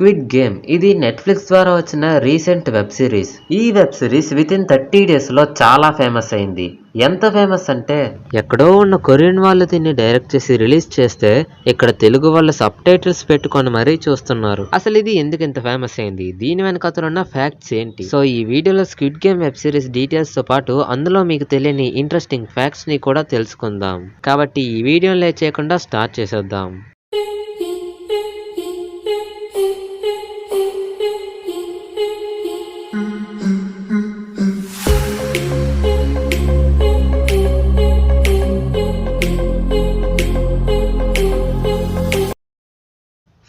Squid game ఇది Netflix ద్వారా వచ్చిన రీసెంట్ వెబ్ సిరీస్. ఈ web series with in 30 days లో చాలా ఫేమస్ అయింది. ఎంత ఫేమస్ అంటే ఎక్కడో ఉన్న కొరియన్ వాళ్ళు దీన్ని డైరెక్ట్ చేసి రిలీజ్ చేస్తే ఇక్కడ తెలుగు వాళ్ళు సబ్ టైటిల్స్ పెట్టుకొని మరీ చూస్తున్నారు. అసలు ఇది ఎందుకు ఇంత ఫేమస్ అయింది, దీని వెనకాల ఉన్న ఫ్యాక్ట్స్ ఏంటి? సో ఈ వీడియోలో squid game web series details తో పాటు అందులో మీకు తెలియని ఇంట్రెస్టింగ్ ఫ్యాక్ట్స్ ని కూడా తెలుసుకుందాం. కాబట్టి ఈ వీడియోని లేట్ చేయకుండా స్టార్ట్ చేసేద్దాం.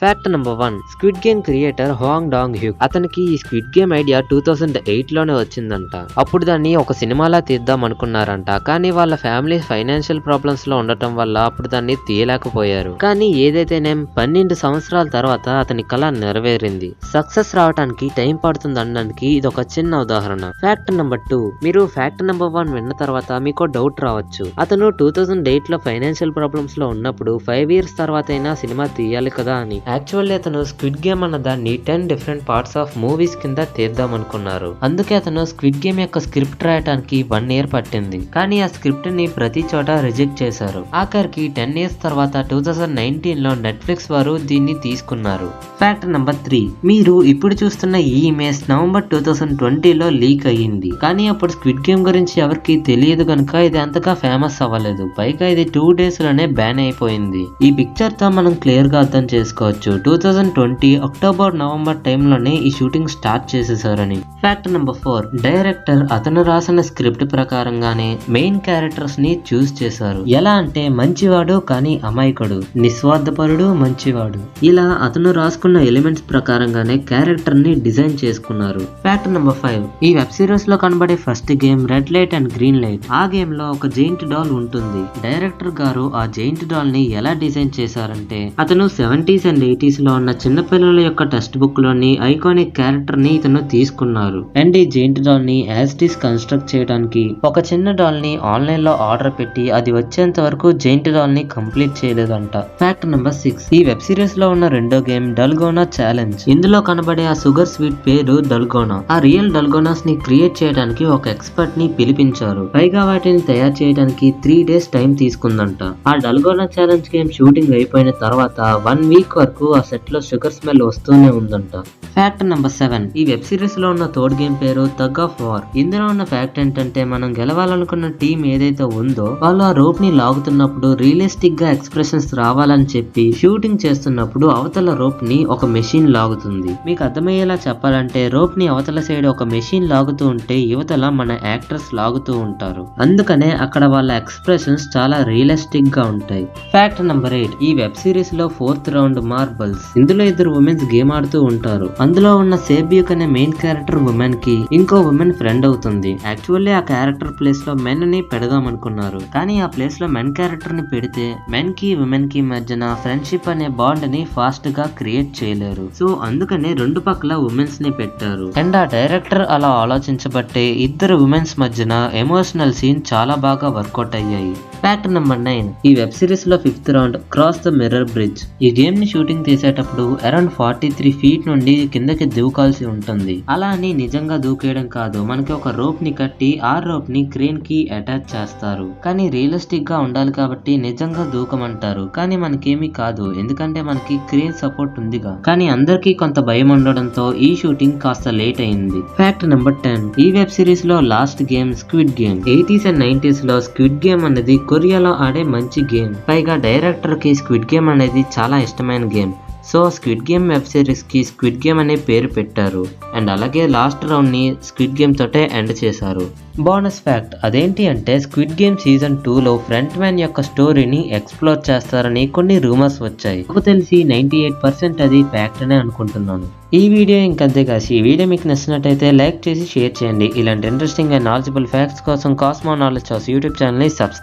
Fact number 1. Squid game creator Hwang Dong hyuk. అతనికి ఈ స్క్విడ్ గేమ్ ఐడియా 2008లోనే వచ్చిందంట. అప్పుడు దాన్ని ఒక సినిమాలా తీద్దాం అనుకున్నారంట. కానీ వాళ్ళ ఫ్యామిలీ ఫైనాన్షియల్ ప్రాబ్లమ్స్ లో ఉండటం వల్ల అప్పుడు దాన్ని తీయలేకపోయారు. కానీ ఏదైతేనే 12 సంవత్సరాల తర్వాత అతని కళ నెరవేరింది. సక్సెస్ రావడానికి టైం పడుతుంది అనడానికి ఇది ఒక చిన్న ఉదాహరణ. Fact number 2. మీరు ఫ్యాక్ట్ నెంబర్ 1 విన్న తర్వాత మీకు డౌట్ రావచ్చు. అతను 2008లో ఫైనాన్షియల్ ప్రాబ్లమ్స్ లో ఉన్నప్పుడు 5 years తర్వాత అయినా సినిమా తీయాలి కదా అని. యాక్చువల్లీ అతను స్క్విడ్ గేమ్ అన్న దాన్ని 10 different పార్ట్స్ ఆఫ్ మూవీస్ కింద తీద్దాం అనుకున్నారు. అందుకే అతను స్క్విడ్ గేమ్ యొక్క స్క్రిప్ట్ రాయడానికి 1 year పట్టింది. కానీ ఆ స్క్రిప్ట్ ని ప్రతి చోట రిజెక్ట్ చేశారు. ఆఖరికి 10 years తర్వాత 2019లో నెట్ఫ్లిక్స్ వారు దీన్ని తీసుకున్నారు. Fact number 3. మీరు ఇప్పుడు చూస్తున్న ఈ ఇమేజ్ నవంబర్ 2020లో లీక్ అయ్యింది. కానీ అప్పుడు స్క్విడ్ గేమ్ గురించి ఎవరికి తెలియదు కనుక ఇది అంతగా ఫేమస్ అవ్వలేదు. పైగా ఇది 2 days లోనే బ్యాన్ అయిపోయింది. ఈ పిక్చర్ తో మనం క్లియర్ గా అర్థం చేసుకోవచ్చు 2020 అక్టోబర్ నవంబర్ టైంలోనే ఈ షూటింగ్ స్టార్ట్ చేసేసారని. Fact number 4. డైరెక్టర్ అతను రాసిన స్క్రిప్ట్ ప్రకారంగానే మెయిన్ క్యారెక్టర్స్ ని చూస్ చేశారు. ఎలా అంటే మంచివాడు కానీ అమాయకుడు, నిస్వార్థపరుడు, మంచివాడు, ఇలా అతను రాసుకున్న ఎలిమెంట్స్ ప్రకారంగానే క్యారెక్టర్ ని డిజైన్ చేసుకున్నారు. Fact number 5. ఈ వెబ్ సిరీస్ లో కనబడే first game red light and green light. ఆ గేమ్ లో ఒక జైంట్ డాల్ ఉంటుంది. డైరెక్టర్ గారు ఆ జైంట్ డాల్ ని ఎలా డిజైన్ చేశారంటే అతను 70s and 80s లో ఉన్న చిన్నపిల్లల యొక్క టెక్స్ట్ బుక్ లోని ఐకానిక్ క్యారెక్టర్ ని ఇతను తీసుకున్నారు. అండ్ ఈ జైంట్ డాల్ ని యాజ్ ఇట్ ఈస్ కన్స్ట్రక్ట్ చేయడానికి ఒక చిన్న డాల్ ని ఆన్లైన్ లో ఆర్డర్ పెట్టి అది వచ్చేంత వరకు జైంట్ డాల్ ని కంప్లీట్ చేయలేదంట. Fact number 6. ఈ వెబ్ సిరీస్ లో ఉన్న రెండో గేమ్ డల్గోనా ఛాలెంజ్. ఇందులో కనబడే ఆ షుగర్ స్వీట్ పేరు డల్గోనా. ఆ రియల్ డల్గోనాస్ ని క్రియేట్ చేయడానికి ఒక ఎక్స్పర్ట్ ని పిలిపించారు. పైగా వాటిని తయారు చేయడానికి 3 days టైం తీసుకుందంట. ఆ డల్గోనా ఛాలెంజ్ గేమ్ షూటింగ్ అయిపోయిన తర్వాత 1 week వరకు ఆ సెట్ లో షుగర్ స్మెల్ వస్తూనే ఉందంట. Fact number 7. ఈ వెబ్ సిరీస్ లో ఉన్న థర్డ్ గేమ్ పేరు టగ్ ఆఫ్ వార్. ఇందులో ఉన్న ఫ్యాక్ట్ ఏంటంటే మనం గెలవాలనుకున్న టీం ఏదైతే ఉందో వాళ్ళు ఆ రోప్ ని లాగుతున్నప్పుడు రియలిస్టిక్ గా ఎక్స్ప్రెషన్స్ రావాలని చెప్పి షూటింగ్ చేస్తున్నప్పుడు అవతల రోప్ ని ఒక మెషిన్ లాగుతుంది. మీకు అర్థమయ్యేలా చెప్పాలంటే రోప్ ని అవతల సైడ్ ఒక మెషిన్ లాగుతూ ఉంటే యువతల మన యాక్టర్స్ లాగుతూ ఉంటారు. అందుకనే అక్కడ వాళ్ళ ఎక్స్ప్రెషన్స్ చాలా రియలిస్టిక్ గా ఉంటాయి. Fact number 8. ఈ వెబ్ సిరీస్ లో 4th రౌండ్ మార్బల్స్. ఇందులో 2 ఉమెన్స్ గేమ్ ఆడుతూ ఉంటారు. అందులో ఉన్న సేబ్యూక్ అనే మెయిన్ క్యారెక్టర్ ఉమెన్ కి ఇంకో ఉమెన్ ఫ్రెండ్ అవుతుంది. యాక్చువల్లీ ఆ క్యారెక్టర్ ప్లేస్ లో మెన్ ని పెడదాం అనుకున్నారు. కానీ ఆ ప్లేస్ లో మెన్ క్యారెక్టర్ ని పెడితే మెన్ కి ఉమెన్ కి మధ్యన ఫ్రెండ్షిప్ అనే బాండ్ ని ఫాస్ట్ గా క్రియేట్ చేయలేరు. సో అందుకనే 2 పక్కల ఉమెన్స్ ని పెట్టారు. అండ్ ఆ డైరెక్టర్ అలా ఆలోచించబట్టే 2 ఉమెన్స్ మధ్యన ఎమోషనల్ సీన్ చాలా బాగా వర్కౌట్ అయ్యాయి. Fact number 9. ఈ వెబ్ సిరీస్ లో 5th round cross the mirror bridge. ఈ గేమ్ ని షూటింగ్ చేసేటప్పుడు అరౌండ్ 43 feet నుండి కిందకి దూకాల్సి ఉంటుంది. అలా అని నిజంగా దూకేయడం కాదు, మనకి ఒక రోప్ ని కట్టి ఆ రోప్ ని క్రేన్ కి అటాచ్ చేస్తారు. కానీ రియలిస్టిక్ గా ఉండాలి కాబట్టి నిజంగా దూకమంటారు. కానీ మనకేమీ కాదు, ఎందుకంటే మనకి క్రేన్ సపోర్ట్ ఉందిగా. కానీ అందరికీ కొంత భయం ఉండడంతో ఈ షూటింగ్ కాస్త లేట్ అయింది. Fact number 10. ఈ వెబ్ సిరీస్ లో last game squid game. 80s and 90s లో స్క్విడ్ గేమ్ అనేది కొరియాలో ఆడే మంచి గేమ్. పైగా డైరెక్టర్ కి స్క్విడ్ గేమ్ అనేది చాలా ఇష్టమైన game. So squid game web series కి స్క్విడ్ గేమ్ అనే పేరు పెట్టారు. అండ్ అలాగే లాస్ట్ రౌండ్ ని స్క్విడ్ గేమ్ తోటే ఎండ్ చేశారు. బోనస్ ఫ్యాక్ట్ అదేంటి అంటే స్క్విడ్ గేమ్ సీజన్ 2లో ఫ్రంట్ మ్యాన్ యొక్క స్టోరీని ఎక్స్ప్లోర్ చేస్తారని కొన్ని రూమర్స్ వచ్చాయి. నాకు తెలిసి 98% అది ఫ్యాక్ట్ అనే అనుకుంటున్నాను. ఈ వీడియో ఇంకంతే కాసి ఈ వీడియో మీకు నచ్చినట్టయితే లైక్ చేసి షేర్ చేయండి. ఇలాంటి ఇంట్రెస్టింగ్ అండ్ నాలెడ్జబుల్ ఫ్యాక్ట్స్ కోసం cosmo knowledge house YouTube channel ని సబ్స్క్రైబ్